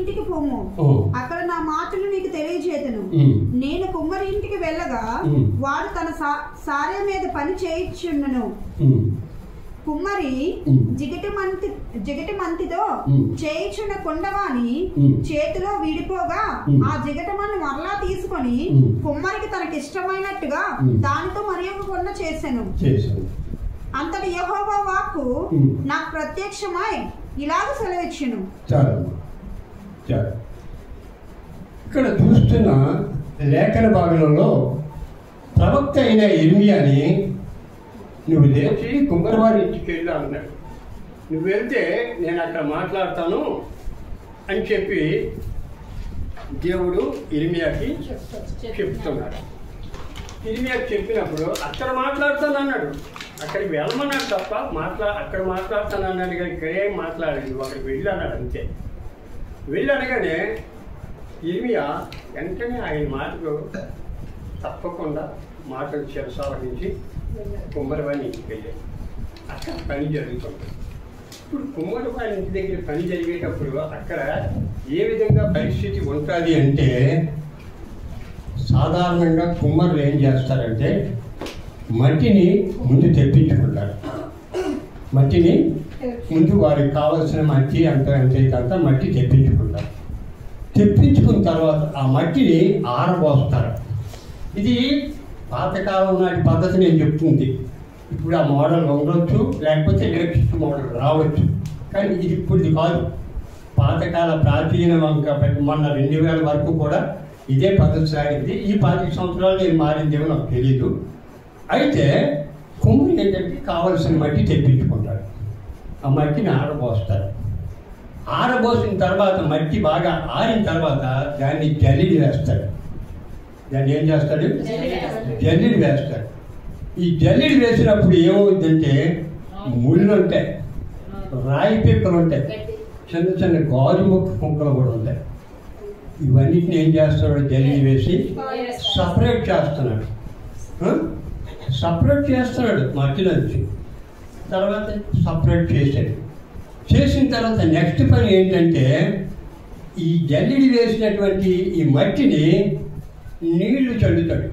ఇంటికి పోము, అక్కడ నా మాటలు నీకు తెలియజేతును. నేను కుమ్మరి ఇంటికి వెళ్ళగా వాడు తన సారె మీద పని చేయించుండును. కుమ్మరి జిగటి మంతితో చేయించున్న కుండవాని చేతిలో విడిపోగా ఆ జిగటమన్ను మరలా తీసుకొని కుమ్మరికి తనకిష్టమైనట్టుగా దానితో మరి ఒక కుండ చేశాను. అంతటి యెహోవా వాక్కు నాకు ప్రత్యక్షమై ఇలాగ సెలవిచ్చును. ఇక్కడ చూస్తున్న లేఖన భాగంలో ప్రవక్త అయిన ఇర్మియాని నువ్వు లేచి కుమ్మరివారి ఇంటికి వెళ్ళు అన్నాడు. నువ్వు వెళ్తే నేను అక్కడ మాట్లాడతాను అని చెప్పి దేవుడు ఇర్మియాకి చెప్తున్నాడు. ఇర్మియాకి చెప్పినప్పుడు అక్కడ మాట్లాడతాను అన్నాడు. అక్కడికి వెళ్ళమన్నాడు తప్ప అక్కడ మాట్లాడతాను అన్నాడు కానీ ఇక్కడేం మాట్లాడలేదు. అక్కడికి వెళ్ళి అన్నాడు అంతే. వెళ్ళి అనగానే ఇర్మియా వెంటనే ఆయన మాటలు తప్పకుండా మాటలు చెరసావహించి కుమ్మరివాని ఇంటికి వెళ్ళాడు. అక్కడ పని జరుగుతుంది. ఇప్పుడు కుమ్మరివాని ఇంటి దగ్గర పని జరిగేటప్పుడు అక్కడ ఏ విధంగా పరిస్థితి ఉంటుంది అంటే, సాధారణంగా కుమ్మరులు ఏం చేస్తారంటే మట్టిని ముందు తెప్పించుకుంటారు. మట్టిని ముందు వారికి కావలసిన మట్టి అంతా మట్టి తెప్పించుకుంటారు. తెప్పించుకున్న తర్వాత ఆ మట్టిని ఆరబోస్తారు. ఇది పాతకాలం నాటి పద్ధతి నేను చెప్తుంది. ఇప్పుడు ఆ మోడల్ ఉండొచ్చు, లేకపోతే ఎలక్ట్రిక్ మోడల్ రావచ్చు, కానీ ఇది ఇప్పుడు కాదు. పాతకాల ప్రాచీన మొన్న 2000 వరకు కూడా ఇదే పద్ధతి సాగింది. ఈ 25 సంవత్సరాలు నేను మారిందేమో నాకు తెలీదు. అయితే కుమ్మరి ఏంటంటే కావలసిన మట్టి తెప్పించుకుంటారు. ఆ మట్టిని ఆరబోస్తారు. ఆరబోసిన తర్వాత మట్టి బాగా ఆరిన తర్వాత దాన్ని జల్లిడి వేస్తాడు. దాన్ని ఏం చేస్తాడు? జల్లిడి వేస్తాడు. ఈ జల్లిడి వేసినప్పుడు ఏమవుతుందంటే ముళ్ళు ఉంటాయి, రాయి పిక్కలు ఉంటాయి, చిన్న చిన్న గాజు ముక్కలు కూడా ఉంటాయి. ఇవన్నిటిని ఏం చేస్తున్నాడు? జల్లిడి వేసి సపరేట్ చేస్తున్నాడు. మట్టి నుంచి తర్వాత సపరేట్ చేసిన తర్వాత నెక్స్ట్ పని ఏంటంటే ఈ జల్లిడి వేసినటువంటి ఈ మట్టిని నీళ్లు చల్లుతాడు.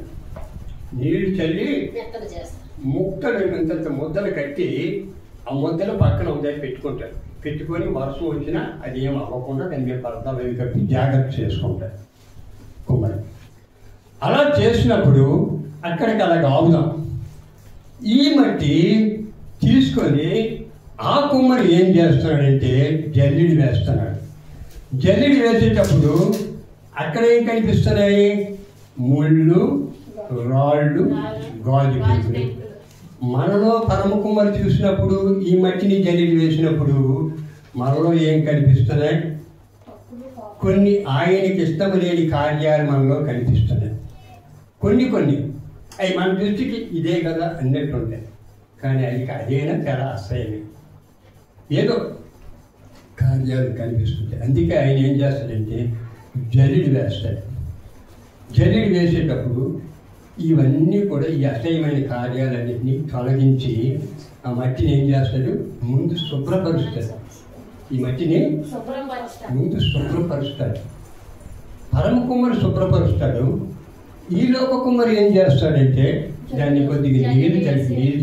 నీళ్లు చల్లి ముక్కలు ఇంతంత ముద్దలు కట్టి ఆ ముద్దలు పక్కన ఒకసారి పెట్టుకుంటాడు. పెట్టుకొని వర్షం వచ్చినా అది ఏం అవ్వకుండా దాని మీద పరదాలు అవి కట్టి జాగ్రత్త చేసుకుంటాడు కుమ్మరి. అలా చేసినప్పుడు అక్కడికి అలాగ ఆగుదాం. ఈ మట్టి తీసుకొని ఆ కుమ్మరి ఏం చేస్తున్నాడంటే జల్లిడి వేస్తున్నాడు. జల్లిడి వేసేటప్పుడు అక్కడ ఏం కనిపిస్తున్నాయి? ముళ్ళు, రాళ్ళు, గాజు పీకులు. మనలో పరమ కుమ్మరి చూసినప్పుడు ఈ మట్టిని జల్లిడి వేసినప్పుడు మనలో ఏం కనిపిస్తున్నాయి? కొన్ని ఆయనకి ఇష్టం లేని కార్యాలు మనలో కనిపిస్తున్నాయి. కొన్ని అవి మన దృష్టికి ఇదే కదా అన్నట్టు ఉంటాయి, కానీ అదేనా చాలా అసహ్యమే. ఏదో కార్యాలు కనిపిస్తుంటాయి. అందుకే ఆయన ఏం చేస్తాడంటే జల్లిడి వేస్తాడు. జల్లిడి వేసేటప్పుడు ఇవన్నీ కూడా ఈ అసహ్యమైన కార్యాలన్నింటినీ తొలగించి ఆ మట్టిని ఏం చేస్తాడు? ముందు శుభ్రపరుస్తాడు. ఈ మట్టిని ముందు శుభ్రపరుస్తాడు. పరమ కుమ్మరి శుభ్రపరుస్తాడు. ఈ లోక కుమ్మరి ఏం చేస్తాడంటే దాన్ని కొద్దిగా నీళ్ళు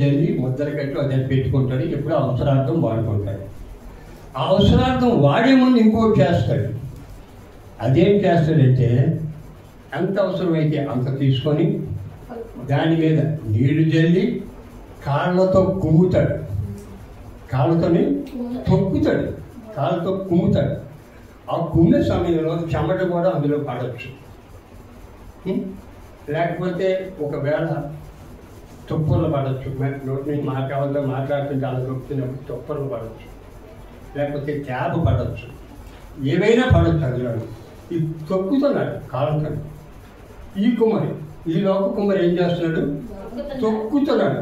చల్లి ముద్దలు కట్టి దాన్ని పెట్టుకుంటాడు. ఎప్పుడు అవసరార్థం వాడుకుంటాడు. ఆ అవసరార్థం వాడే ముందు ఇంకోటి చేస్తాడు. అదేం చేస్తాడంటే ఎంత అవసరమైతే అంత తీసుకొని దాని మీద నీళ్లు జల్లి కాళ్ళతో కుమ్ముతాడు. కాళ్ళతోని తొక్కుతాడు, కాళ్ళతో కుమ్ముతాడు. ఆ కుమ్మే సమయంలో చెమట కూడా అందులో పడవచ్చు. లేకపోతే ఒకవేళ తుప్పర్లు పడవచ్చు. నోటి నుంచి మాట్లాడుతుంటే అలా దొరుకుతున్నప్పుడు తుప్పర్లు పడవచ్చు, లేకపోతే ట్యాబ్ పడవచ్చు, ఏవైనా పడవచ్చు. అందులో ఈ తొక్కుతున్నాడు కాళ్ళతో. ఈ లోక కుమ్మరి ఏం చేస్తున్నాడు? తొక్కుతున్నాడు.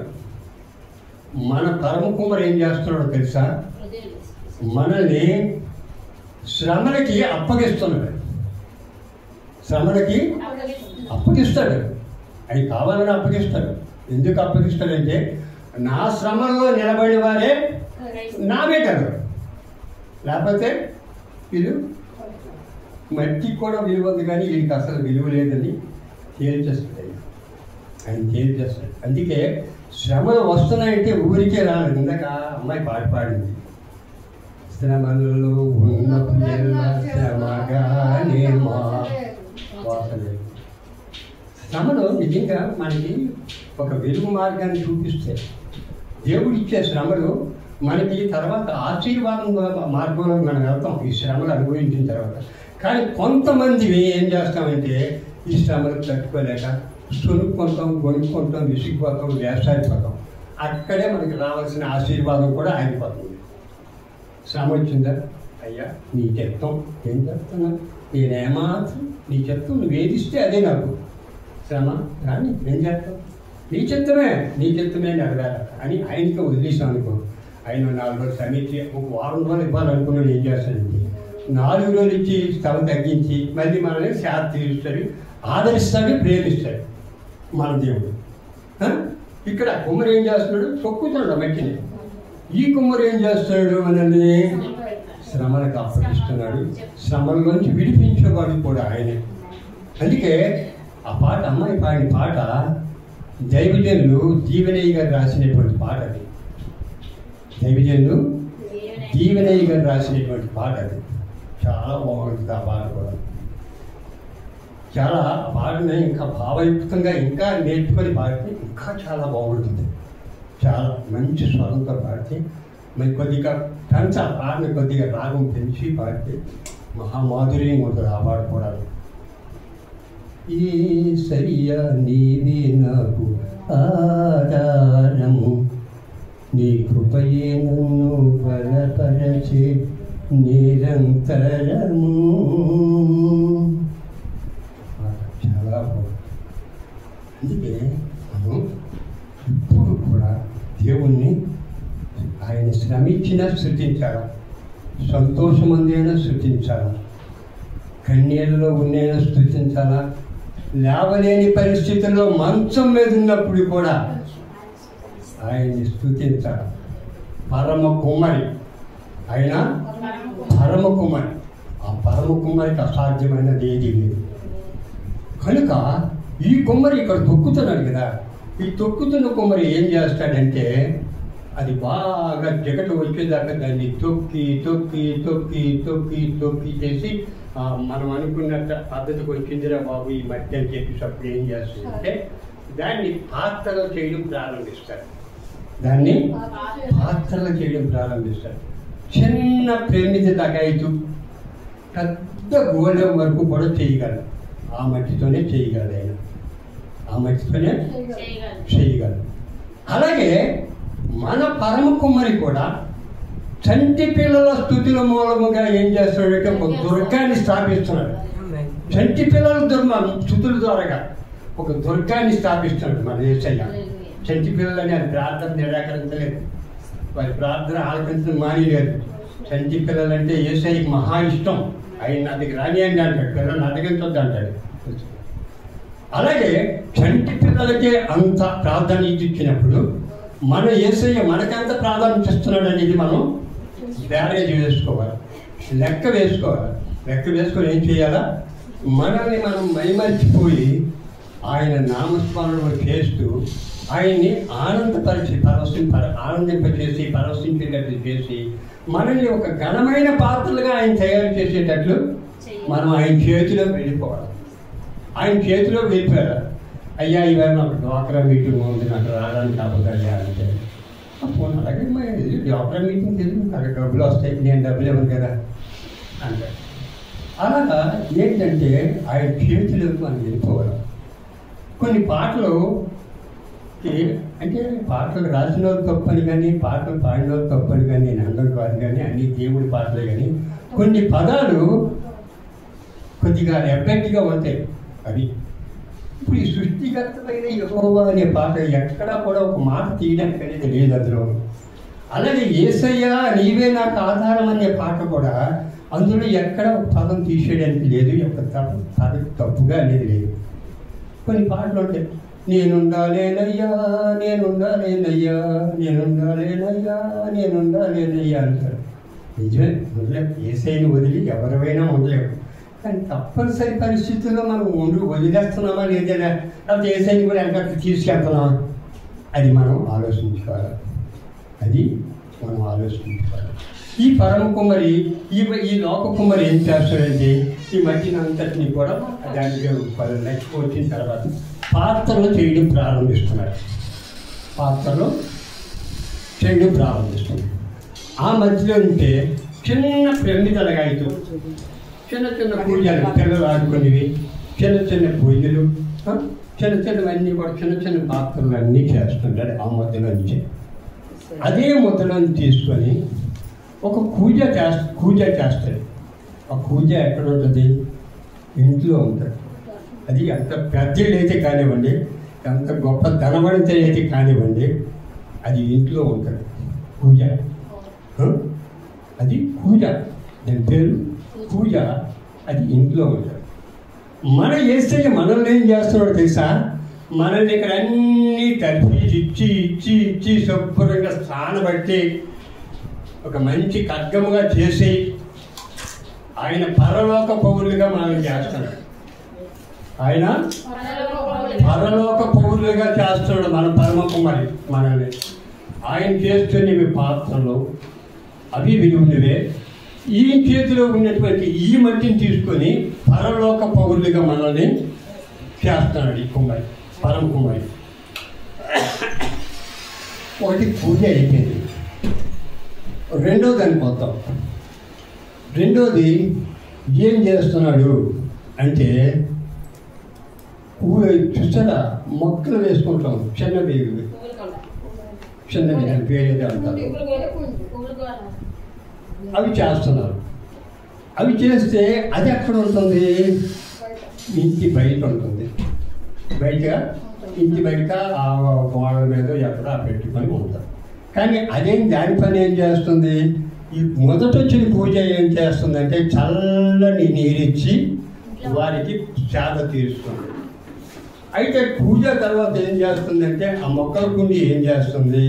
మన పరమ కుమ్మరి ఏం చేస్తున్నాడో తెలుసా? మనల్ని శ్రమలకి అప్పగిస్తున్నాడు. అప్పగిస్తాడు. అది కావాలని అప్పగిస్తాడు. ఎందుకు అప్పగిస్తాడంటే నా శ్రమలో నిలబడి వారే నా బిడ్డలు, లేకపోతే వీళ్ళు మట్టికి కూడా విలువ ఉంది, కానీ వీడికి అసలు విలువ లేదని తేల్చేస్తాడు ఆయన తేల్చేస్తాడు. అందుకే శ్రమలు వస్తున్నాయంటే ఊరికే రాలేదు. ఇందాక అమ్మాయి పాట పాడింది, శ్రమలలో ఉన్నప్పుడెల్ల శ్రమగానే వాసలేదు. శ్రమలో నిజంగా మనకి ఒక వెలుగు మార్గాన్ని చూపిస్తే దేవుడు ఇచ్చే శ్రమలు మనకి తర్వాత ఆశీర్వాదం మార్గంలో మనం వెళ్తాం ఈ శ్రమలు అనుభవించిన తర్వాత. కానీ కొంతమంది ఏం చేస్తామంటే ఈ శ్రమలు తట్టుకోలేక కొనుక్కుంటాం, విసిగిపోతాం, వేసారిపోతాం. అక్కడే మనకి రావాల్సిన ఆశీర్వాదం కూడా ఆగిపోతుంది. శ్రమ వచ్చిందా, అయ్యా నీ చెప్తాం, ఏం చెప్తున్నా, నేనేమాత్రం నీ చెప్తాం, నువ్వు ఏదిస్తే అదే నాకు శ్రమ, కానీ ఏం చేస్తాం, నీ చెప్తమే అని అడగాలి అని ఆయనకి వదిలేసాం అనుకో. ఆయన 4 రోజులు శ్రమించి ఒక వారం రోజులు ఇవ్వాలనుకున్నాడు. ఏం చేస్తాడండి, 4 రోజులు ఇచ్చి శ్రమ తగ్గించి మళ్ళీ మనల్ని శాంతి తీరుస్తాడు, ఆదరిస్తాడు, ప్రేమిస్తాడు మన దేవుడు. ఇక్కడ కుమ్మరి ఏం చేస్తున్నాడు, తొక్కుతున్నాడు మట్టిని. ఈ కుమ్మరి ఏం చేస్తున్నాడు, మనల్ని శ్రమలకు అప్పగిస్తున్నాడు. శ్రమల్లోంచి విడిపించేవాడు కూడా ఆయనే. అందుకే ఆ పాట, అమ్మాయి పాడిన పాట దైవజనులు దీవెనయ్య గారు రాసినటువంటి పాట అది. దైవజనులు దీవెనయ్య గారు రాసినటువంటి పాట అది. చాలా బాగుంటుంది ఆ పాట కూడా. చాలా ఆ పాటని ఇంకా భావయుక్తంగా ఇంకా నేర్చుకొని పాడితే ఇంకా చాలా బాగుంటుంది. చాలా మంచి స్వరంతో పాడితే మరి కొద్దిగా పెంచాలి పాటని, కొద్దిగా రాగం పెంచి పాడితే మహామాధుర్యంగా ఉంటుంది ఆ పాట కూడా. యేసయ్యా నీవే నాకు ఆధారము, నీ కృపయే నన్ను బలపరచే నిరంతరము. చాలా బాగుంది. అందుకే మనం ఇప్పుడు కూడా దేవుణ్ణి ఆయన శ్రమించినా స్థుతించాలా, సంతోషమందైనా స్థుతించాలా, కన్నీళ్ళలో ఉన్నైనా స్థుతించాలా, లేవలేని పరిస్థితుల్లో మంచం మీద ఉన్నప్పుడు కూడా ఆయన్ని స్థుతించాలి. పరమ కుమ్మరి ఆయన, పరమ కుమ్మరి. ఆ పరమ కుమ్మరికి అసాధ్యమైనది ఏది లేదు. కనుక ఈ కుమ్మరి ఇక్కడ తొక్కుతున్నాడు కదా, ఈ తొక్కుతున్న కుమ్మరి ఏం చేస్తాడంటే అది బాగా జగటు వచ్చేదాకా దాన్ని తొక్కి తొక్కి తొక్కి తొక్కి తొక్కి చేసి మనం అనుకున్న పద్ధతికి వచ్చిందిరా బాబు ఈ మధ్య అని చెప్పేసి అప్పుడు ఏం చేస్తుందంటే దాన్ని పాత్రలో చేయడం ప్రారంభిస్తారు. దాన్ని పాత్రలో చేయడం ప్రారంభిస్తారు. చిన్న ప్రేమిత తగాయితూ పెద్ద గోళం వరకు కూడా చేయగలరు. ఆ మట్టితోనే చేయగలరు ఆయన, ఆ మట్టితోనే చేయగలరు. అలాగే మన పరమ కుమ్మరి కూడా చంటి పిల్లల స్థుతుల మూలముగా ఏం చేస్తున్నాడంటే ఒక దుర్గాన్ని స్థాపిస్తున్నాడు. చంటి పిల్లల స్థుతుల ద్వారా ఒక దుర్గాన్ని స్థాపిస్తున్నాడు మన యేసయ్య. చంటి పిల్లలని ఆయన ప్రార్థన నిరాకరించలేదు, వారి ప్రార్థన ఆలకించడం మానేలేదు. చంటి పిల్లలంటే యేసయ్యకి మహా ఇష్టం. ఆయన నా దగ్గర రానియండి అంటాడు, పిల్లల్ని అడగించొద్దు అంటాడు. అలాగే చంటి పిల్లలకే అంత ప్రాధాన్యత ఇచ్చినప్పుడు మన యేసయ్య మనకెంత ప్రాధాన్యత ఇస్తున్నాడు అనేది మనం బ్యారేజ్ వేసుకోవాలి, లెక్క వేసుకోవాలి. లెక్క వేసుకొని ఏం చేయాలా, మనల్ని మనం మైమర్చిపోయి ఆయన నామస్మరణ చేస్తూ ఆయన్ని ఆనందపరిచి ఆనందింపచేసి పరవశించేటట్లు చేసి మనల్ని ఒక ఘనమైన పాత్రలుగా ఆయన తయారు చేసేటట్లు మనం ఆయన చేతిలో వెళ్ళిపోవాలి. ఆయన చేతిలో వెళ్ళిపోయారు. అయ్యా ఇవాళ నాకు డ్వాక్రా మీటింగ్ ఉంది, నాకు రావడానికి అవ్వదయ్యా అంటే ఫోన్ అలాగే డ్వాక్రా మీటింగ్ తెలియదు, నాకు డబ్బులు వస్తాయి, నేను డబ్బులు ఇవ్వను కదా అంటే. అలాగా ఏంటంటే ఆయన చేతిలోకి మనం వెళ్ళిపోవాలి. కొన్ని పాటలు అంటే పాటలు రాసిన వాళ్ళు తప్పని కానీ పాటలు పాడిన వాళ్ళు తప్పని కానీ నేను అందరూ కాదు, కానీ అన్ని దేవుడి పాటలే. కానీ కొన్ని పదాలు కొద్దిగా ఎఫెక్ట్గా ఉంటాయి. అవి ఇప్పుడు ఈ సృష్టికర్తమైన యెహోవా అనే పాట ఎక్కడా కూడా ఒక మాట తీయడానికి అనేది లేదు అందులో. అలాగే యేసయ్యా నీవే నాకు ఆధారం అనే పాట కూడా అందులో ఎక్కడ ఒక పదం తీసేయడానికి లేదు, పదం తప్పుగా అనేది లేదు. కొన్ని పాటలు ఉంటాయి, నేనుండాలేనయ్యా నేనుండాలేనయ్యా నేనుండాలేనయ్యా నేనుండాలేనయ్యా అంటారు. నిజమే, ఉండలేము. యేసయ్యని వదిలి ఎవరైనా ఉండలేము. కానీ తప్పనిసరి పరిస్థితుల్లో మనం వదిలేస్తున్నామా లేదైనా లేకపోతే ఏసైని కూడా వెనకకి తీసుకెళ్తున్నామా, అది మనం ఆలోచించుకోవాలి. ఈ పరమ కుమ్మరి ఈ లోక కుమ్మరి ఏం చేస్తాడంటే ఈ మధ్యన అంతటినీ కూడా దానికి నెక్స్ట్ వచ్చిన తర్వాత పాత్రలు చేయడం ప్రారంభిస్తున్నాడు. ఆ మధ్యలో ఉంటే చిన్న ప్రమిదలగాయతో చిన్న పూజలు పిల్లలు ఆడుకునేవి, చిన్న పూజలు, చిన్నవన్నీ కూడా చిన్న పాత్రలు అన్నీ చేస్తుంటాడు. ఆ ముద్దలో నుంచి అదే ముద్దలో తీసుకొని ఒక కూజ చేస్తాడు. ఆ కూజ ఎక్కడ ఉంటుంది? ఇంట్లో ఉంటుంది. అది ఎంత పెద్దలు అయితే కానివ్వండి, ఎంత గొప్ప ధనవంత అయితే కానివ్వండి, అది ఇంట్లో ఉంటుంది కూజ. అది కూజ, దాని పేరు కూజ. అది ఇంట్లో ఉంటుంది. మన యేసయ్య మనల్ని ఏం చేస్తున్నాడో తెలుసా? మనల్ని ఇక్కడ అన్నీ తరిపి ఇచ్చి శుభ్రంగా స్థానబట్టి ఒక మంచి ఖడ్గముగా చేసి ఆయన పరలోక పౌరులుగా మనల్ని చేస్తున్నాడు. ఆయన పరలోక పౌరులుగా చేస్తున్నాడు మన పరమ కుమారి మనల్ని. ఆయన చేస్తున్నవి పాత్రలు, అవి విలువనివే. ఈ చేతిలో ఉన్నటువంటి ఈ మట్టిని తీసుకొని పరలోక పౌరులుగా మనల్ని చేస్తున్నాడు ఈ కుమారి, పరమ కుమారి. ఒకటి పూజ అయిపోయింది. రెండోదానికి పోతాం. రెండోది ఏం చేస్తున్నాడు అంటే, చూసారా మొక్కలు వేసుకుంటాం, చిన్నవి దాని పేరేదే అంటారు. అవి చేస్తున్నారు. అవి చేస్తే అది ఎక్కడ ఉంటుంది? ఇంటి బయట ఉంటుంది. ఇంటి బయట ఆ గోడల మీద ఎక్కడ పెట్టుకొని ఉంటారు. కానీ అదేం దాని పని ఏం చేస్తుంది? ఈ మొదట వచ్చిన పూజ ఏం చేస్తుందంటే చల్లని నీరిచ్చి వారికి సేద తీరుస్తుంది. అయితే పూజ తర్వాత ఏం చేస్తుందంటే ఆ మొక్కల కుండి ఏం చేస్తుంది?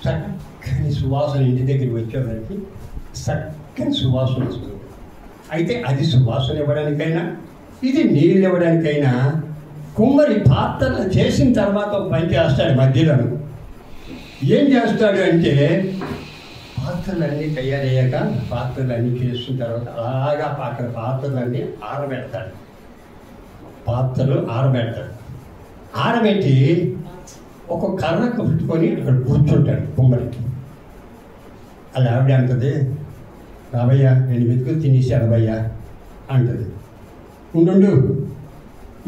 చక్కని సువాసన, ఇంటి దగ్గరికి వచ్చేవారికి చక్కని సువాసన వస్తుంది. అయితే అది సువాసన ఇవ్వడానికైనా, ఇది నీళ్ళు ఇవ్వడానికైనా కుమ్మరి పాత్రలు చేసిన తర్వాత పని చేస్తాడు. మధ్యలో ఏం చేస్తాడు అంటే, పాత్రలన్నీ తయారయ్యాక పాత్రలన్నీ చేసిన తర్వాత అలాగా పాత్రలన్నీ ఆరబెడతాడు. ఆరబెట్టి ఒక కర్రకు పెట్టుకొని అక్కడ కూర్చుంటాడు కుమ్మరికి. అలా ఆవిడ అంటది, రావయ్యా నేను వెతుకులు తినేసి అడవయ్యా అంటది. ఉండు,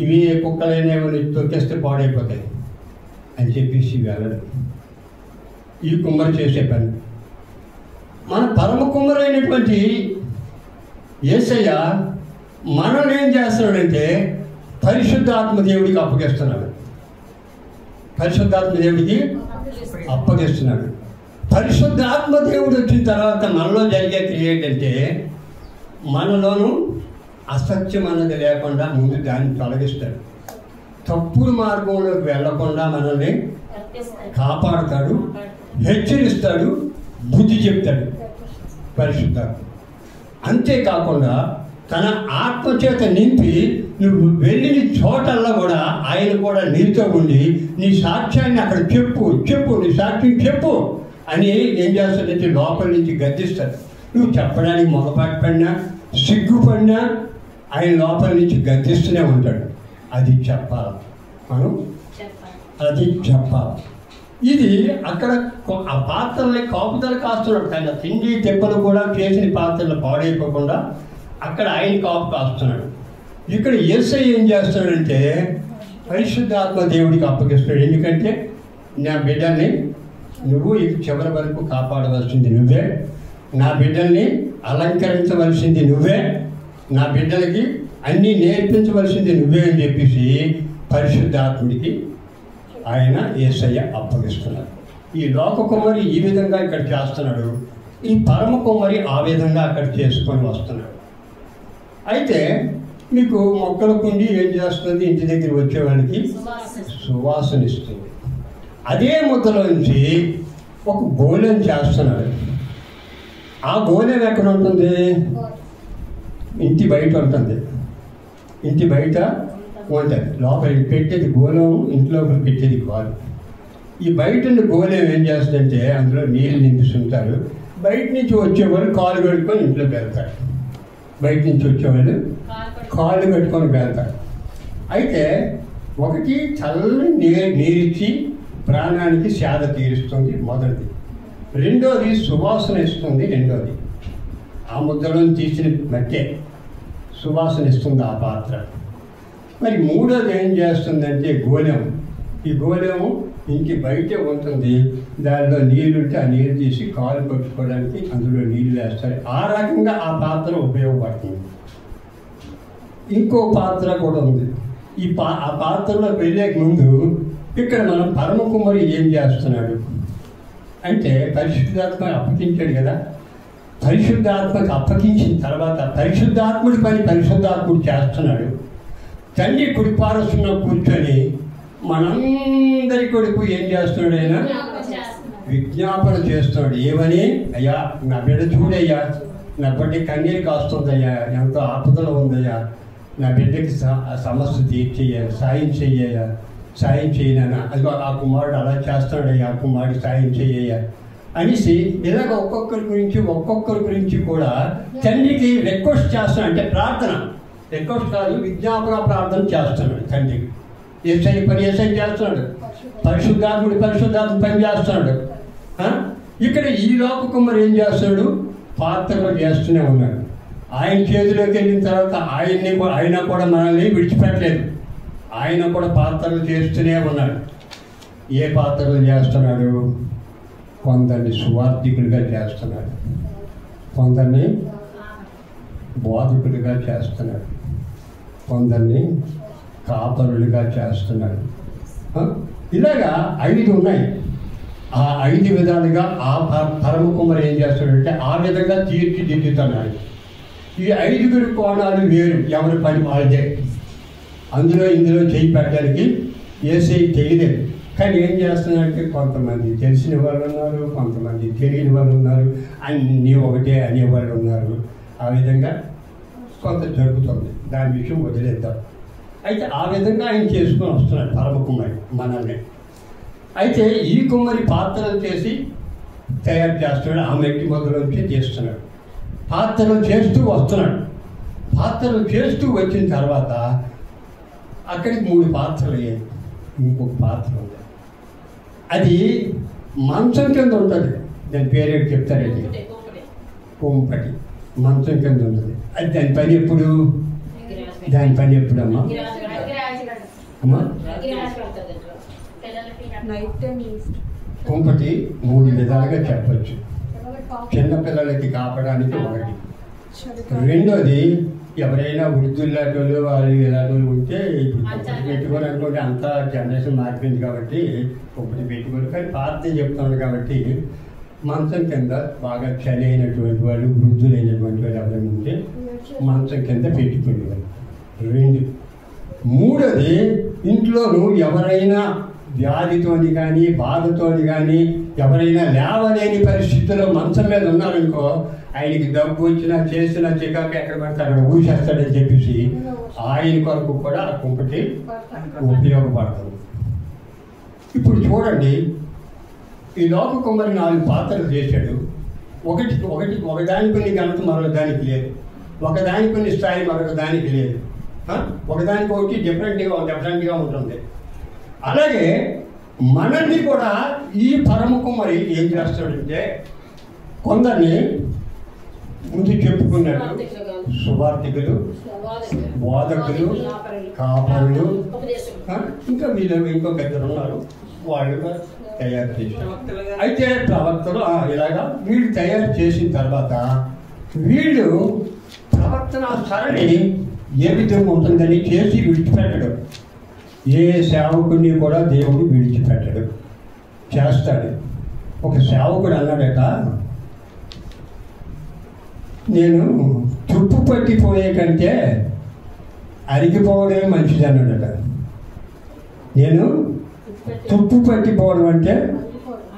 ఇవి కుక్కలైనా తొక్కేస్తే పాడైపోతాయి అని చెప్పేసి వెళ్ళడం ఈ కుమ్మరి చేసే పని. మన పరమ కుమ్మరైనటువంటి యేసయ్య మనల్ని ఏం చేస్తున్నాడంటే పరిశుద్ధాత్మ దేవుడికి అప్పగిస్తున్నాడు. పరిశుద్ధాత్మ దేవుడు వచ్చిన తర్వాత మనలో జరిగే క్రియ ఏంటంటే, మనలోనూ అసత్యం అన్నది లేకుండా ముందు దాన్ని తొలగిస్తాడు. తప్పుడు మార్గంలోకి వెళ్లకుండా మనల్ని కాపాడుతాడు, హెచ్చరిస్తాడు, బుద్ధి చెప్తాడు పరిశుద్ధాత్మ. అంతేకాకుండా తన ఆత్మచేత నింపి నువ్వు వెళ్ళిన చోటల్లో కూడా ఆయన కూడా నీతో ఉండి నీ సాక్ష్యాన్ని అక్కడ చెప్పు నీ సాక్ష్యం చెప్పు అని ఏం చేస్తాడంటే లోపల నుంచి గద్దిస్తాడు. నువ్వు చెప్పడానికి మొగపాటు పడినా సిగ్గుపడినా ఆయన లోపల నుంచి గద్దిస్తూనే ఉంటాడు. అది చెప్పాలి, మనం అది చెప్పాలి. ఇది అక్కడ ఆ పాత్రల్ని కాపుదలు కాస్తున్నాడు. కానీ తిండి దెబ్బలు కూడా చేసిన పాత్రలు పాడైపోకుండా అక్కడ ఆయన కాపు కాస్తున్నాడు. ఇక్కడ యేసయ్య ఏం చేస్తున్నాడంటే పరిశుద్ధాత్మ దేవుడికి అప్పగిస్తున్నాడు. ఎందుకంటే నా బిడ్డల్ని నువ్వు చివరి వరకు కాపాడవలసింది నువ్వే, నా బిడ్డల్ని అలంకరించవలసింది నువ్వే, నా బిడ్డలకి అన్నీ నేర్పించవలసింది నువ్వే అని చెప్పేసి పరిశుద్ధాత్ముడికి ఆయన యేసయ్య అప్పగిస్తున్నాడు. ఈ లోక కుమ్మరి ఈ విధంగా ఇక్కడ చేస్తున్నాడు, ఈ పరమ కుమ్మరి ఆ విధంగా అక్కడ చేసుకొని వస్తున్నాడు. అయితే మీకు మొక్కల కుండి ఏం చేస్తుంది? ఇంటి దగ్గర వచ్చేవాడికి సువాసన ఇస్తుంది. అదే ముద్దలోంచి ఒక గోళం చేస్తున్నాడు. ఆ గోళం ఎక్కడ ఉంటుంది? ఇంటి బయట ఉంటుంది, ఇంటి బయట ఉంటుంది. లోపల పెట్టేది గోళం, ఇంట్లో పెట్టేది గోళం. ఈ బయట ఉన్న గోళం ఏం చేస్తుందంటే అందులో నీళ్ళు నింపుతుంటారు. బయట నుంచి వచ్చేవాళ్ళు కాళ్ళు కట్టుకొని ఇంట్లోకి వెళ్తారు. బయట నుంచి వచ్చేవాళ్ళు కాళ్ళు కట్టుకొని వెళ్తారు. అయితే ఒకటి చల్లని నీరిచ్చి ప్రాణానికి సేద తీరుస్తుంది మొదటిది. రెండోది సువాసన ఇస్తుంది. రెండోది ఆ ముద్దలో తీసిన మట్టే సువాసన ఇస్తుంది ఆ పాత్ర. మరి మూడోది ఏం చేస్తుందంటే గోళం. ఈ గోళము ఇంటి బయటే ఉంటుంది. దానిలో నీళ్ళుంటే ఆ నీళ్ళు తీసి కాలు కొట్టుకోవడానికి అందులో నీళ్ళు వేస్తారు. ఆ రకంగా ఆ పాత్ర ఉపయోగపడుతుంది. ఇంకో పాత్ర కూడా ఉంది. ఆ పాత్రలో వెళ్ళే ముందు ఇక్కడ మనం పరమ కుమారి ఏం చేస్తున్నాడు అంటే పరిశుద్ధాత్మ అప్పగించాడు కదా. పరిశుద్ధాత్మకు అప్పగించిన తర్వాత పరిశుద్ధాత్ముడి పని పరిశుద్ధాత్ముడు చేస్తున్నాడు. తండ్రి కుడిపారసులో కూర్చొని మనందరి కొడుకు ఏం చేస్తున్నాడు? ఆయన విజ్ఞాపన చేస్తున్నాడు. ఏమని? అయ్యా నా బిడ్డ చూడయ్యా, నా బిడ్డ కన్నీరు కాస్తుందయ్యా, ఎంతో ఆపదలో ఉందయ్యా, నా బిడ్డకి సమస్య తీర్చేయ, సాయం చెయ్యయ్యా, సాయం చేయనా. అదిగో ఆ కుమారుడు అలా చేస్తున్నాడయ్యా, ఆ కుమారుడు సాయం చెయ్యయ్యా అనేసి ఇలాగ ఒక్కొక్కరి గురించి కూడా తండ్రికి రిక్వెస్ట్ చేస్తున్నాడు. అంటే ప్రార్థన, రిక్వెస్ట్ కాదు, విజ్ఞాపన ప్రార్థన చేస్తున్నాడు తండ్రికి. ఏసై పని ఏసై చేస్తున్నాడు, పరిశుద్ధాత్ముడు పరిశుద్ధాత్మ పని చేస్తున్నాడు. ఇక్కడ ఈ లోక కుమారు ఏం చేస్తున్నాడు? పాత్రలో చేస్తూనే ఉన్నాడు. ఆయన చేతిలోకి వెళ్ళిన తర్వాత ఆయన కూడా మనల్ని విడిచిపెట్టలేదు. ఆయన కూడా పాత్రలు చేస్తూనే ఉన్నాడు. ఏ పాత్రలు చేస్తున్నాడు? కొందరిని సువార్థికులుగా చేస్తున్నాడు, కొందరిని బోధకులుగా చేస్తున్నాడు, కొందరిని కాపరులుగా చేస్తున్నాడు. ఇలాగా 5 ఉన్నాయి. ఆ 5 విధాలుగా ఆ పరమ కుమారు ఏం చేస్తాడంటే ఆ విధంగా తీర్చిదిద్దుతున్నాడు. ఈ 5 కోణాలు వేరు, ఎవరి పని వాళ్ళదే. ఇందులో చేయి పెట్టడానికి ఏసై తెలియలేదు. కానీ ఏం చేస్తున్నారంటే కొంతమంది తెలిసిన వాళ్ళు ఉన్నారు, కొంతమంది తెలియని వాళ్ళు ఉన్నారు, అన్నీ ఒకటే అనేవాళ్ళు ఉన్నారు. ఆ విధంగా కొంత జరుగుతుంది. దాని విషయం వదిలేద్దాం. అయితే ఆ విధంగా ఆయన చేసుకొని వస్తున్నాడు పరమ కుమారి మనల్ని. అయితే ఈ కుమారి పాత్రలు చేసి తయారు చేస్తున్నాడు. ఆ మట్టి మొదలుంచి చేస్తున్నాడు. పాత్రలు చేస్తూ వస్తున్నాడు. పాత్రలు చేస్తూ వచ్చిన తర్వాత అక్కడికి 3 పాత్రలు అయ్యాయి. ఇంకొక పాత్ర ఉంది, అది మంచం కింద ఉంటుంది. దాని పేరేంటి చెప్తారండి? కోంపటి. మంచం కింద ఉంటుంది. అది దాని పని ఎప్పుడు అమ్మా? కుంపటి 3 విధాలుగా చెప్పచ్చు. చిన్నపిల్లలకి కాపడానికి ఒకటి. రెండోది ఎవరైనా వృద్ధుల్లాంటి వాళ్ళు ఇలాంటి ఉంటే ఇప్పుడు పెట్టుకొని అనుకోండి, అంతా జనరేషన్ మారిపోయింది కాబట్టి ఒకటి పెట్టుకొని, కానీ పాత చెప్తున్నాడు కాబట్టి మంచం కింద బాగా చలి అయినటువంటి వాళ్ళు, వృద్ధులైనటువంటి వాళ్ళు ఎవరైనా ఉంటే మంచం కింద పెట్టుకునేవాళ్ళు. 2. మూడోది ఇంట్లోనూ ఎవరైనా వ్యాధితోని కానీ బాధతోని కానీ ఎవరైనా లేవలేని పరిస్థితుల్లో మంచం మీద ఉన్నారనుకో, ఆయనకి డబ్బు వచ్చినా చేసినా చికాకు ఎక్కడ పడితే అక్కడ ఊసేస్తాడని చెప్పేసి ఆయన కొరకు కూడా ఆ కుంపటి ఉపయోగపడుతుంది. ఇప్పుడు చూడండి, ఈ లోక కుమారి 4 పాత్రలు చేశాడు. ఒకదానికి కొన్ని ఘనత మరొక దానికి లేదు, ఒకదానికి కొన్ని స్థాయి మరొక దానికి లేదు, ఒకదానికి ఒకటి డిఫరెంట్గా ఉంటుంది. అలాగే మనల్ని కూడా ఈ పరమ కుమారి ఏం చేస్తాడంటే కొందరిని ముందు చెప్పుకున్నాడు, సువార్థికులు, బోధకులు, కాపరులు, ఇంకా వీళ్ళు ఇంకొక 2 ఉన్నారు, వాళ్ళు తయారు చేశారు. అయితే ప్రవక్తలు ఇలాగా వీళ్ళు తయారు చేసిన తర్వాత వీళ్ళు ప్రవర్తన సరళి ఏ విధంగా ఉంటుందని చేసి విడిచిపెట్టడం. ఏ సేవకుడిని కూడా దేవుడు విడిచిపెట్టడు, చేస్తాడు. ఒక సేవకుడు అన్నాడట, నేను తుప్పు పట్టిపోయే కంటే అరిగిపోవడమే మంచిది అన్నాడట. నేను తుప్పు పట్టిపోవడం అంటే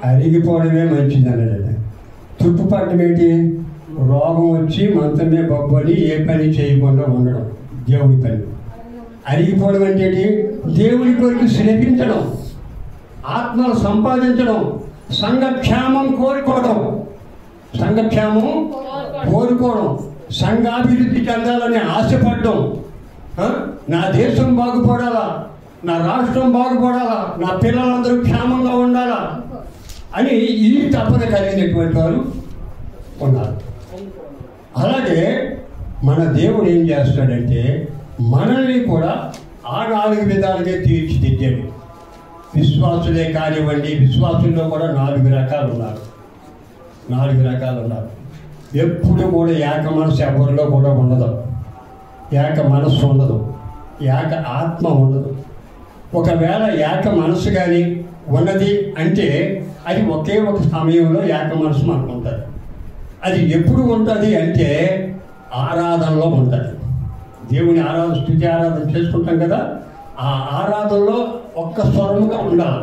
అరిగిపోవడమే మంచిది అన్నాడట. తుప్పు పట్టడం ఏంటి? రోగం వచ్చి మంచమే బొబ్బని ఏ పని చేయకుండా ఉండడం దేవుడి పని. అరిగిపోవడం అంటే దేవుడి కొరకు శ్రమించడం, ఆత్మలు సంపాదించడం, సంఘక్షేమం కోరుకోవడం, సంఘాభివృద్ధి చెందాలని ఆశపడడం, నా దేశం బాగుపడాలా, నా రాష్ట్రం బాగుపడాలా, నా పిల్లలందరూ క్షేమంగా ఉండాలా అని ఈ తపన కలిగినటువంటి వారు ఉన్నారు. అలాగే మన దేవుడు ఏం చేస్తాడంటే మనల్ని కూడా ఆ 4 విధాలుగా తీర్చిదిద్దాడు. విశ్వాసులే కానివ్వండి, విశ్వాసుల్లో కూడా 4 రకాలు ఉన్నారు. 4 రకాలు ఉన్నారు. ఎప్పుడు కూడా ఏక మనసు ఎవరిలో కూడా ఉండదు, ఏక మనస్సు ఉండదు, ఏక ఆత్మ ఉండదు. ఒకవేళ ఏక మనసు కానీ ఉన్నది అంటే అది ఒకే ఒక సమయంలో ఏక మనసు మనకు ఉంటుంది. అది ఎప్పుడు ఉంటుంది అంటే ఆరాధనలో ఉంటుంది. దేవుని ఆరాధన, స్తుతి ఆరాధన చేసుకుంటాం కదా, ఆ ఆరాధనలో ఒక్క స్వరముగా ఉండాలి.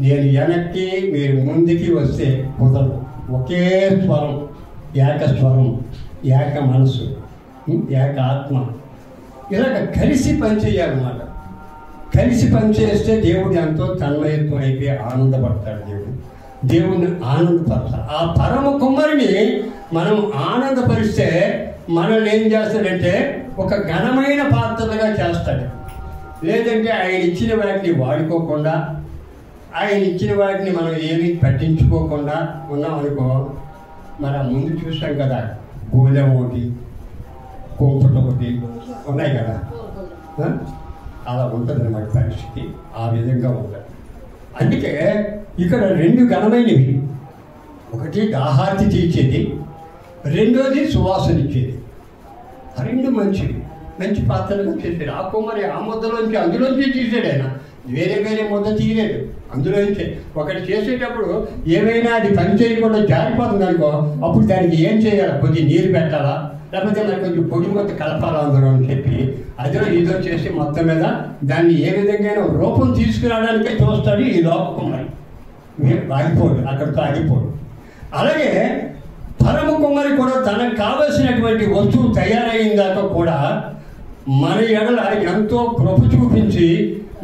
నేను వెనక్కి మీరు ముందుకి వస్తే కుదరదు. ఒకే స్వరం, ఏక స్వరం, ఏక మనసు, ఏక ఆత్మ, ఇలాగ కలిసి పనిచేయాలన్నమాట. కలిసి పనిచేస్తే దేవుడు ఎంతో తన్మయత్వం అయిపోయి ఆనందపడతాడు. దేవుడిని ఆనందపరచాలి. ఆ పరమ కుమ్మరిని మనం ఆనందపరిస్తే మనల్ని ఏం చేస్తాడంటే ఒక ఘనమైన పాత్రలుగా చేస్తాడు. లేదంటే ఆయన ఇచ్చిన వాటిని వాడుకోకుండా, ఆయన ఇచ్చిన వాటిని మనం ఏమీ పట్టించుకోకుండా ఉన్నామనుకో, మనం ముందు చూసాం కదా, గోలెం ఒకటి, కుంపట ఒకటి ఉన్నాయి కదా, అలా ఉంటుంది అన్నమాట పరిస్థితి. ఆ విధంగా ఉంటుంది. అందుకే ఇక్కడ 2 ఘనమైనవి. ఒకటి దాహార్తి తీర్చేది, రెండోది సువాసన ఇచ్చేది. 2 మంచివి, మంచి పాత్రలుగా చేశాడు. ఆ కుమ్మరి ఆ ముద్దలోంచి అందులోంచి తీసాడు. ఆయన వేరే ముద్ద తీయలేదు, అందులోంచి. ఒకటి చేసేటప్పుడు ఏమైనా అది పని చేయకుండా జారిపోతుంది అనుకో, అప్పుడు దానికి ఏం చేయాలి? కొద్దిగా నీరు పెట్టాలా, లేకపోతే మరి కొంచెం పొడి మొత్తం కలపాలా అందరూ అని చెప్పి అదిలో ఇదో చేసి మొత్తం మీద దాన్ని ఏ విధంగా రూపం తీసుకురావడానికే చూస్తాడు ఈ లోక కుమ్మరి. ఆగిపోడు, అక్కడితో ఆగిపోడు. అలాగే పరమ కుమ్మరి కూడా తనకు కావలసినటువంటి వస్తువు తయారైందాక కూడా మన ఎడల ఎంతో కృప చూపించి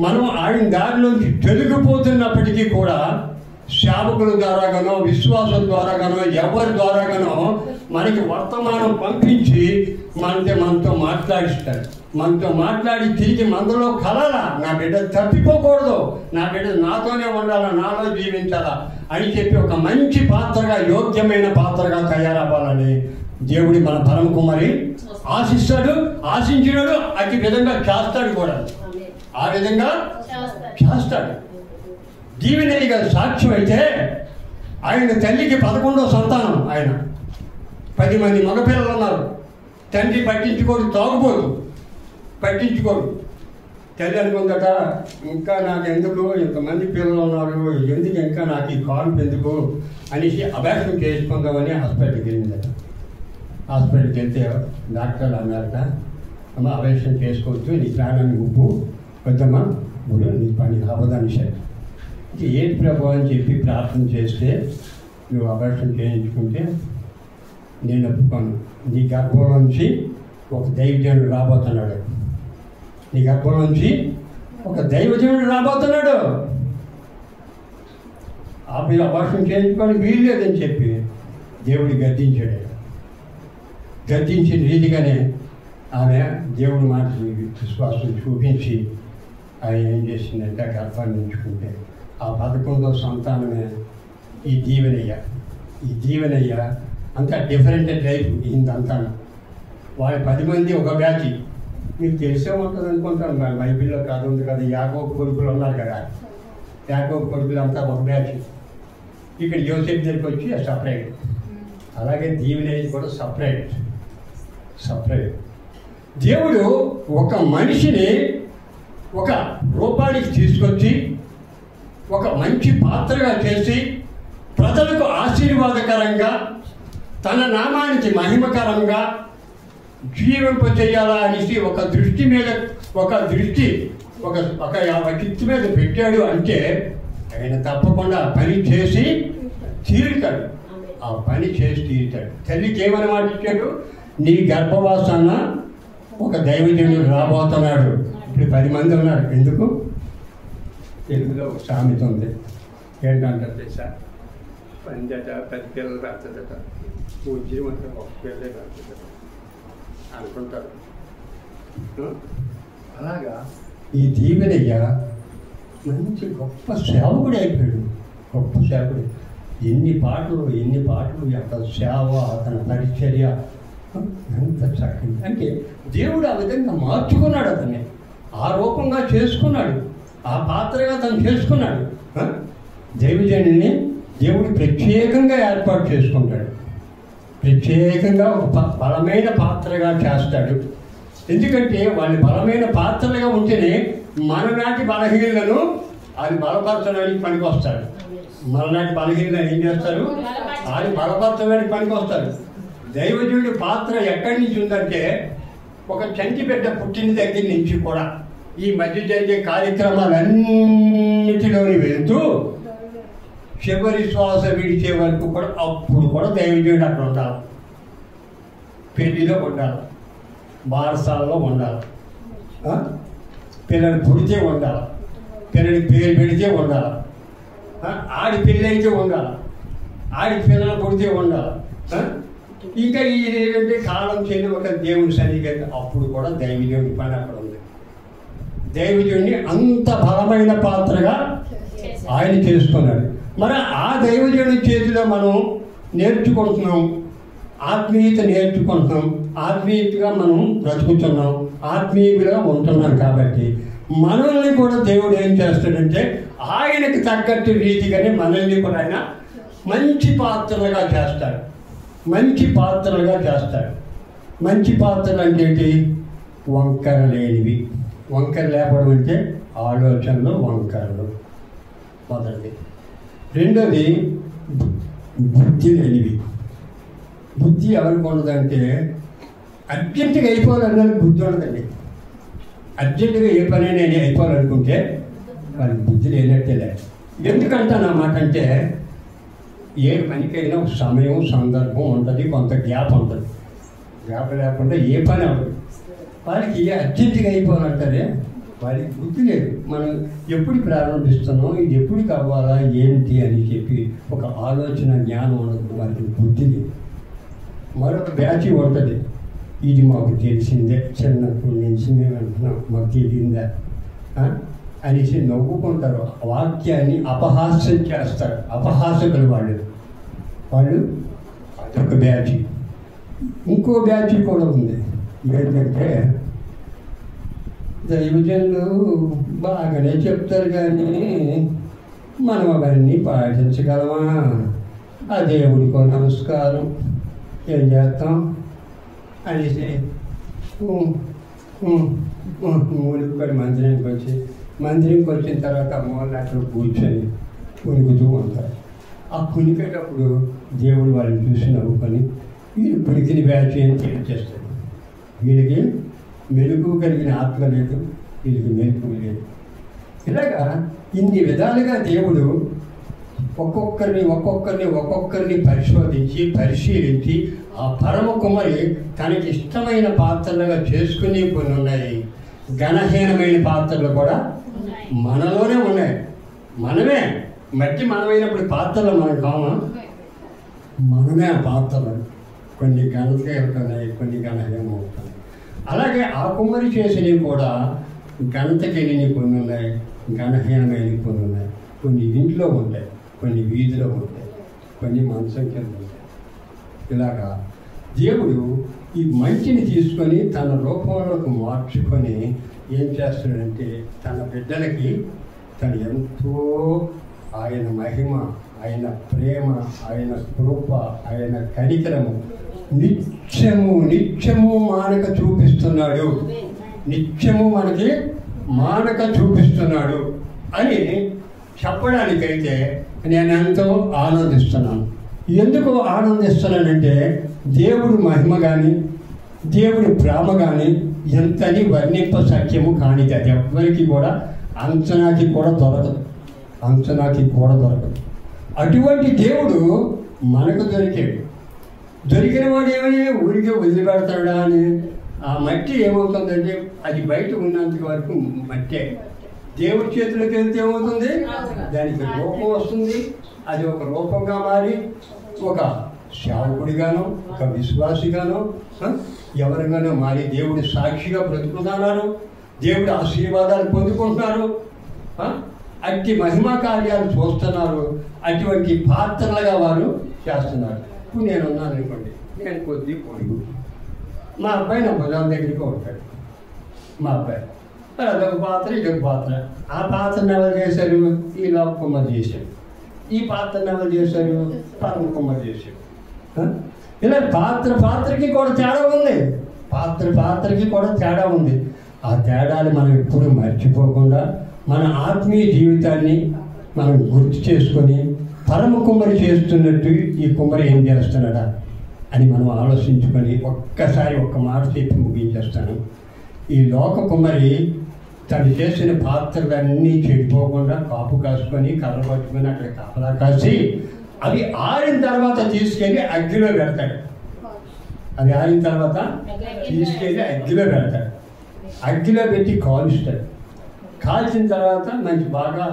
మనం ఆయన దారిలోంచి తొలగిపోతున్నప్పటికీ కూడా సేవకుల ద్వారాగానో, విశ్వాసం ద్వారాగానో, ఎవరి ద్వారాగానో మనకి వర్తమానం పంపించి మనతో మాట్లాడిస్తాడు. మనతో మాట్లాడి తిరిగి మనలో కలాలా, నా బిడ్డ తప్పిపోకూడదు, నా బిడ్డ నాతోనే ఉండాలా, నాలో జీవించాలా అని చెప్పి ఒక మంచి పాత్రగా, యోగ్యమైన పాత్రగా తయారవ్వాలని దేవుడి మన పరమ కుమారి ఆశిస్తాడు, ఆశించినాడు, అతి విధంగా చేస్తాడు కూడా. ఆ విధంగా చేస్తాడు. దీవెనయ్య గారు సాక్ష్యం అయితే ఆయన తల్లికి 11వ సంతానం. ఆయన 10 మంది మగపిల్లలు ఉన్నారు. తండ్రి పట్టించుకోడు, తాగుపోదు, పట్టించుకోడు. తల్లి అనుకుందట, ఇంకా నాకు ఎందుకు, ఇంతమంది పిల్లలు ఉన్నారు, ఎందుకు ఇంకా నాకు ఈ కాన్పు ఎందుకు అనేసి అభ్యాసం చేసుకుందామని హాస్పిటల్కి వెళ్ళిందట. హాస్పిటల్కి వెళ్తే డాక్టర్లు అన్నారట, అమ్మ అభ్యాసం చేసుకోవచ్చు, నీ ప్రాణాన్ని ఉప్పు వద్దమ్మా, నీ పని అవ్వదని సరే. ఏంటి ప్రభు అని చెప్పి ప్రార్థన చేస్తే, నువ్వు అభ్యాసం చేయించుకుంటే నేను ఒప్పుకోను, నీ గర్భంలోంచి ఒక దైవజనుడు రాబోతున్నాడు, నీ గర్భంలోంచి ఒక దైవజనుడు రాబోతున్నాడు, ఆ మీరు అభ్యాసం చేయించుకొని వీలు లేదని చెప్పి దేవుడు గద్దించాడు. గద్దించిన రీతిగానే ఆమె దేవుడి మాట విశ్వాసం చూపించి ఆయన ఏం చేసిందంటే గర్భాన్ని ఉంచుకుంటే ఆ 11వ సంతానమే ఈ దీవెనయ్య. ఈ దీవెనయ్య అంతా డిఫరెంట్ లైఫ్ ఇంతంతా. వాళ్ళ 10 మంది ఒక బ్యాచ్. మీకు తెలిసే ఉంటుంది అనుకుంటాను, మరి బైబిల్లో కాదు ఉంది కదా, యాకోబు కొడుకులు ఉన్నారు కదా, యాకోబు కొడుకులు అంతా ఒక బ్యాచ్. ఇక్కడ యోసేపు దగ్గరికి వచ్చి సపరేట్. అలాగే దీవెనయ్య కూడా సపరేట్. దేవుడు ఒక మనిషిని ఒక రూపానికి తీసుకొచ్చి ఒక మంచి పాత్రగా చేసి ప్రజలకు ఆశీర్వాదకరంగా, తన నామానికి మహిమకరంగా జీవింపచేయాలా అనేసి ఒక దృష్టి మీద పెట్టాడు. అంటే ఆయన తప్పకుండా పని చేసి తీరుతాడు. ఆ పని చేసి తీరుతాడు. తల్లికి ఏమని మాట ఇచ్చాడు? నీ గర్భవాసాన ఒక దైవజనుడు రాబోతున్నాడు. ఇప్పుడు 10 మంది ఉన్నారు. ఎందుకు? తెలుగులో ఒక సామెత ఉంది, ఏంటంటారు తెలుసా? 10 పిల్లలు రాస్తుందట, ఉద్యోగం అంటే ఒక పిల్లలే రాస్తుందట అనుకుంటారు. అలాగా ఈ దీవెనయ్య మంచి గొప్ప సేవకుడు అయిపోయాడు. గొప్ప సేవకుడు. ఎన్ని పాటలు అతని సేవ, అతని పరిచర్య ఎంత చక్కని. అంటే దేవుడు ఆ విధంగా మార్చుకున్నాడు, అతన్ని ఆ రూపంగా చేసుకున్నాడు, ఆ పాత్రగా తను చేసుకున్నాడు. దైవజనుని దేవుడు ప్రత్యేకంగా ఏర్పాటు చేసుకుంటాడు, ప్రత్యేకంగా ఒక బలమైన పాత్రగా చేస్తాడు. ఎందుకంటే వాళ్ళు బలమైన పాత్రలుగా ఉంటేనే మననాటి బలహీనలను అది బలపరచడానికి పనికి వస్తాడు. మననాటి బలహీనలను ఏం చేస్తారు? అది బలపరచడానికి పనికి వస్తారు. దైవజనుడి పాత్ర ఎక్కడి నుంచి ఉందంటే, ఒక చంటి బిడ్డ పుట్టిన దగ్గర నుంచి కూడా ఈ మధ్య జరిగే కార్యక్రమాలన్నిటిలోని వెళ్తూ చివరి శ్వాస విడిచే వరకు కూడా అప్పుడు కూడా దైవజనుడు అక్కడ ఉండాలి. పెళ్లిలో ఉండాలి, బారసాలలో ఉండాలి, పిల్లలు పుడితే ఉండాలి, పిల్లలకి పేరు పెడితే ఉండాలి, ఆడి పెళ్ళి అయితే ఉండాలి, ఆడి పిల్లలు పుడితే ఉండాలి. ఇంకా ఏంటంటే కాలం చెల్లి ఒక దేవుని సన్నిధి, అప్పుడు కూడా దైవజనుడి పని అక్కడ ఉంది. దైవజనుడిని అంత బలమైన పాత్రగా ఆయన చేసుకున్నాడు. మరి ఆ దైవజనుడి చేతిలో మనం నేర్చుకుంటున్నాం, ఆత్మీయత నేర్చుకుంటున్నాం, ఆత్మీయతగా మనం బ్రతుకుతున్నాం, ఆత్మీయులుగా ఉంటున్నాం. కాబట్టి మనల్ని కూడా దేవుడు ఏం చేస్తాడంటే ఆయనకి తగ్గట్టు రీతిగానే మనల్ని కూడా ఆయన మంచి పాత్రలుగా చేస్తాడు, మంచి పాత్రలుగా చేస్తాడు. మంచి పాత్రలు అంటే ఏంటి? వంకర లేనివి. వంకర లేపడం అంటే ఆలోచనలు వంకరలు మొదటిది. రెండోది బుద్ధి లేనివి. బుద్ధి ఎవరికి ఉండదంటే అర్జెంటుగా అయిపోవాలన్నది బుద్ధి ఉండదండి. అర్జెంటుగా ఏ పనైనా నేను అయిపోవాలనుకుంటే వాళ్ళకి బుద్ధి లేనట్టే లేదు. ఎందుకంటాను ఆ మాట అంటే, ఏ పనికైనా ఒక సమయం సందర్భం ఉంటుంది, కొంత గ్యాప్ ఉంటుంది. గ్యాప్ లేకుండా ఏ పని అవ్వదు. వాళ్ళకి అర్జెంటుగా అయిపోవాలంటారే వాళ్ళకి బుద్ధి లేదు. మనం ఎప్పుడు ప్రారంభిస్తున్నాం, ఇది ఎప్పుడు కావాలా ఏంటి అని చెప్పి ఒక ఆలోచన జ్ఞానం ఉండదు, వాళ్ళకి బుద్ధి లేదు. మరొక బ్యాచ్ ఉంటుంది, ఇది మాకు తెలిసిందే, చిన్నప్పటి నుంచి మేము అంటున్నాం, మాకు తెలియందా అనేసి నవ్వుకుంటారు. వాక్యాన్ని అపహాస్యం చేస్తారు. అపహాసకులు వాళ్ళు అదొక బ్యాచ్. ఇంకో బ్యాచ్ కూడా ఉంది, ఏంటంటే దైవజనులు బాగానే చెప్తారు కానీ మనం అవన్నీ పాటించగలమా? ఆ దేవుడికో నమస్కారం, ఏం చేస్తాం అనేసి మూలికపడి మందిరంకి వచ్చిన తర్వాత మూల అక్కడ కూర్చొని కునుకుతూ ఉంటారు. ఆ కునికేటప్పుడు దేవుడు వాళ్ళని చూసి నవ్వుకొని వీళ్ళు పులికిన బ్యాచ్ అని తెలియజేస్తాడు. వీళ్ళకి మెరుగు కలిగిన ఆత్మ లేదు, వీళ్ళకి మెరుగు లేదు. ఇలాగా ఇన్ని విధాలుగా దేవుడు ఒక్కొక్కరిని పరిశీలించి ఆ పరమ కుమారి తనకి ఇష్టమైన పాత్రలుగా చేసుకుని కొన్ని ఉన్నాయి. ఘనహీనమైన పాత్రలు కూడా మనలోనే ఉన్నాయి. మనమే మనమైనప్పుడు పాత్రలు మనకు కామా? మనమే ఆ పాత్రలు. కొన్ని ఘనతగా అవుతున్నాయి, కొన్ని ఘనహీనం అవుతున్నాయి. అలాగే ఆ కుమ్మరి చేసినవి కూడా ఘనతకెళ్ళినవి కొన్ని ఉన్నాయి, ఘనహీనమైనవి కొన్ని ఉన్నాయి. కొన్ని ఇంట్లో ఉంటాయి, కొన్ని వీధిలో ఉంటాయి, కొన్ని మనసం కింద ఉంటాయి. ఇలాగా దేవుడు ఈ మంచిని తీసుకొని తన రూపంలోకి మార్చుకొని ఏం చేస్తాడంటే తన బిడ్డలకి తను ఎంతో ఆయన మహిమ, ఆయన ప్రేమ, ఆయన కృప, ఆయన కనికరము నిత్యము మానక చూపిస్తున్నాడు. నిత్యము మనకి మానక చూపిస్తున్నాడు అని చెప్పడానికైతే నేను ఎంతో ఆనందిస్తున్నాను. ఎందుకు ఆనందిస్తున్నానంటే దేవుడు మహిమ కానీ దేవుడి ప్రేమ కానీ ఎంతని వర్ణింప సత్యము కానిది. అది ఎవ్వరికి కూడా అంచనాకి కూడా దొరకదు. అటువంటి దేవుడు మనకు దొరికిన వాడు ఏమని ఊరికే వదిలిపెడతాడా అని. ఆ మట్టి ఏమవుతుందంటే అది బయట ఉన్నంత వరకు మట్టే. దేవుడి చేతులకు వెళ్తే ఏమవుతుంది, దానికి రూపం వస్తుంది. అది ఒక రూపంగా మారి ఒక సేవకుడిగానో ఒక విశ్వాసిగానో ఎవరిగానో మారి దేవుడి సాక్షిగా బ్రతుకుతున్నారు, దేవుడి ఆశీర్వాదాలు పొందుకుంటున్నారు, అట్టి మహిమా కార్యాలు చూస్తున్నారు. అటువంటి పాత్రలుగా వారు చేస్తున్నారు. ఇప్పుడు నేను ఉన్నాను అనుకోండి, నేను కొద్ది పొడుగు, మా అబ్బాయి నా భుజాల దగ్గరికి ఉంటాడు. మా అబ్బాయి అదొక పాత్ర, ఇదొక పాత్ర. ఆ పాత్రను ఎవరు చేశారు, ఈ లోక కుమ్మరి చేశారు. ఈ పాత్రను ఎవరు చేశారు, పరమ కుమ్మరి చేశారు. ఇలా పాత్రకి కూడా తేడా ఉంది. పాత్రకి కూడా తేడా ఉంది. ఆ తేడాలు మనం ఎప్పుడు మర్చిపోకుండా మన ఆత్మీయ జీవితాన్ని మనం గుర్తు చేసుకొని పరమ కుమ్మరి చేస్తున్నట్టు ఈ కుమ్మరి ఏం చేస్తున్నాడా అని మనం ఆలోచించుకొని ఒక్కసారి ఒక్క మాట చెప్పి ముగించేస్తాను. ఈ లోక కుమ్మరి తను చేసిన పాత్రలన్నీ చెడిపోకుండా కాపు కాసుకొని కర్ర పట్టుకొని అక్కడ కాపలా కాసి అవి ఆరిన తర్వాత తీసుకెళ్ళి అగ్గిలో పెడతాడు. అది ఆరిన తర్వాత తీసుకెళ్ళి అగ్గిలో పెడతాడు. అగ్గిలో పెట్టి కాలుస్తాడు. కాల్చిన తర్వాత మంచి బాగా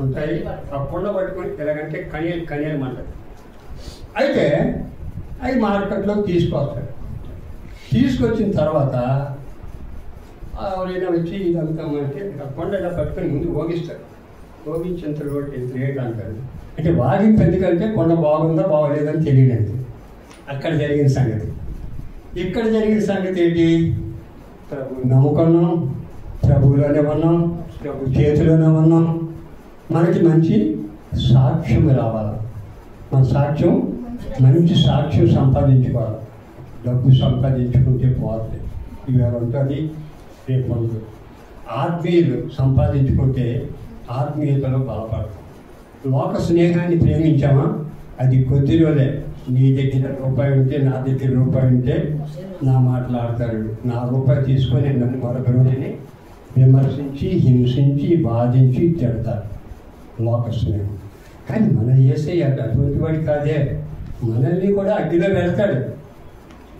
ఉంటాయి. ఆ కుండ పట్టుకొని ఎలాగంటే కనియలు మంటాడు. అయితే అవి మార్కెట్లోకి తీసుకొస్తాడు. తీసుకొచ్చిన తర్వాత ఎవరైనా వచ్చి ఇదంతా అంటే కొండ ఇలా పట్టుకొని ముందు ఓగిస్తాడు. ఓగించిన తర్వాత రేట్ అంటాడు. అంటే వాగింపు ఎందుకంటే కొండ బాగుందా బాగోలేదని తెలియలేదు. అక్కడ జరిగిన సంగతి. ఇక్కడ జరిగిన సంగతి ఏంటి, ప్రభు నమ్ముకున్నాం, ప్రభువులోనే ఉన్నాం, ప్రభు చేతిలోనే ఉన్నాం. మనకి మంచి సాక్ష్యం రావాలి. మన సాక్ష్యం మంచి సాక్ష్యం సంపాదించుకోవాలి. డబ్బు సంపాదించుకుంటే పోతుంది, ఇవాళ ఉంటుంది రేపు ఉంటుంది. ఆత్మీయులు సంపాదించుకుంటే ఆత్మీయతలో బలపడతాం. లోక స్నేహాన్ని ప్రేమించామా, అది కొద్ది రోజులే. నీ దగ్గర రూపాయి ఉంటే, నా దగ్గర రూపాయి ఉంటే నా మాట్లాడతాడు. నా రూపాయి తీసుకొని నన్ను మరొక రోజుని విమర్శించి హింసించి బాధించి తిడతారు లోక స్నేహం. కానీ మన యేసయ్య అటువంటి వాడు కాదే. మనల్ని కూడా అగ్నిలో పెడతాడు.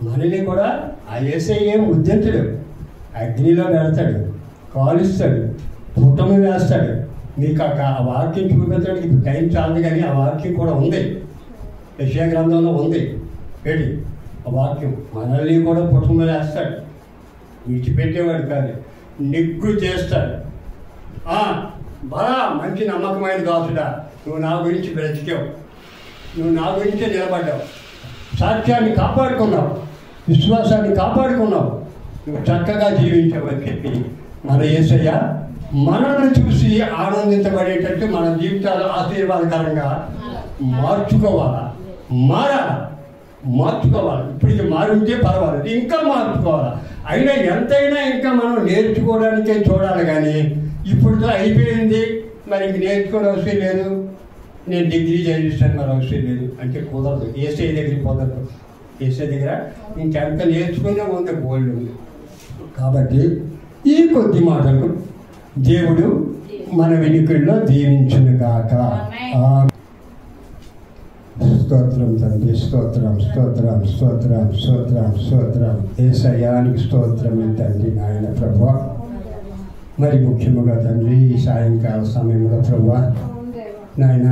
మనల్ని కూడా ఆ యేసయ్య ఏం ఉద్యంతుడు, అగ్నిలో పెడతాడు, కాలుస్తాడు, పుట్టము వేస్తాడు. మీకు ఆ వాక్యం చూపించడానికి ఇప్పుడు టైం చాలదు, కానీ ఆ వాక్యం కూడా ఉంది, యెషయా గ్రంథంలో ఉంది. ఏంటి ఆ వాక్యం? మనల్ని కూడా పుట్టము వేస్తాడు, విడిచిపెట్టేవాడు కాదు, నిగ్గు చేస్తాడు. బలా మంచి నమ్మకమైన దాసుడా, నువ్వు నా గురించి బ్రతికావు, నువ్వు నా గురించే నిలబడ్డావు, సాక్ష్యాన్ని కాపాడుకున్నావు, విశ్వాసాన్ని కాపాడుకున్నావు, నువ్వు చక్కగా జీవించావు అని చెప్పి మన యేసయ్య మనల్ని చూసి ఆనందించబడేటట్టు మన జీవితాలు ఆశీర్వాదకరంగా మార్చుకోవాలా, మార్చుకోవాలి. ఇప్పటికి మారుంటే పర్వాలేదు, ఇంకా మార్చుకోవాలి. అయినా ఎంతైనా ఇంకా మనం నేర్చుకోవడానికే చూడాలి. కానీ ఇప్పుడు అయిపోయింది, మరి ఇంక నేర్చుకోవడం అవసరం లేదు, నేను డిగ్రీ చదివిస్తాను మరి అవసరం లేదు అంటే కుదరదు. యేసయ్య దగ్గర కుదరదు. యేసయ్య దగ్గర ఇంకెంత నేర్చుకునే ఉంది, గోల్డ్ ఉంది. కాబట్టి ఈ కొద్ది మాటలు దేవుడు మన వెనుకల్లో దీవించును గాక. స్తోత్రం తండ్రి, స్తోత్రం స్తోత్రం స్తోత్రం స్తోత్రం స్తోత్రం. యేసయ్యానికి స్తోత్రం తండ్రి. నాయన ప్రభువా, మరి ముఖ్యముగా తండ్రి ఈ సాయంకాల సమయంలో ప్రభువా నాయన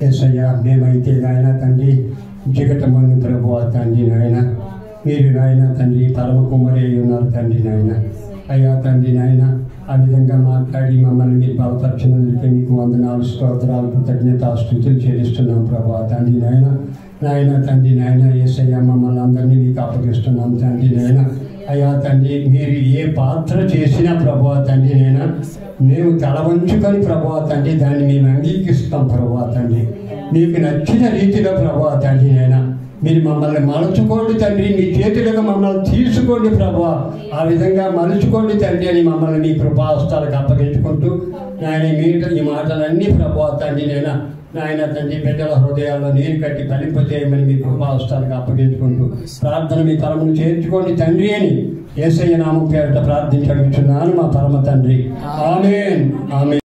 యేసయ్య, మేమైతే నాయన తండ్రి జిగటమని ప్రభువా తండ్రి నాయన, మీరు నాయన తండ్రి పరమ కుమ్మరి అయి ఉన్నారు తండ్రి నాయన. అయ్యా తండ్రి నాయన, ఆ విధంగా మాట్లాడి మమ్మల్ని మీరు బలపరిచినందుకే మీకు వందనాలు, స్తోత్రాలు, కృతజ్ఞత స్తుతులు చెల్లిస్తున్నాం ప్రభువా తండ్రి నాయన. నాయన తండ్రి నాయన యేసయ్య, మమ్మల్ని అందరినీ మీకు అప్పగిస్తున్నాం తండ్రి నాయన. అయ్యా తండ్రి, మీరు ఏ పాత్ర చేసినా ప్రభువా తండ్రి నాయన, మేము తల వంచుకొని ప్రభువా తండ్రి దాన్ని మేము అంగీకరిస్తాం ప్రభువా తండ్రి. మీకు నచ్చిన రీతిలో ప్రభువా తండ్రి నాయన మీరు మమ్మల్ని మలుచుకోండి తండ్రి, మీ చేతులకు మమ్మల్ని తీసుకోండి ప్రభువా, ఆ విధంగా మలుచుకోండి తండ్రి అని మమ్మల్ని మీ కృపాహస్తాలకు అప్పగించుకుంటూ నాయన ఈ మాటలన్నీ ప్రభువా తండ్రి నాయన తండ్రి బిడ్డల హృదయాల్లో నీరు కట్టి ఫలింపజేయమని మీ కృపాహస్తాలకు అప్పగించుకుంటూ ప్రార్థన మీ తరమును చేర్చుకోండి తండ్రి అని యేసయ్య నామం పేరిట ప్రార్థించి అడుగుతున్నాను మా పరమ తండ్రి. ఆమేన్, ఆమేన్.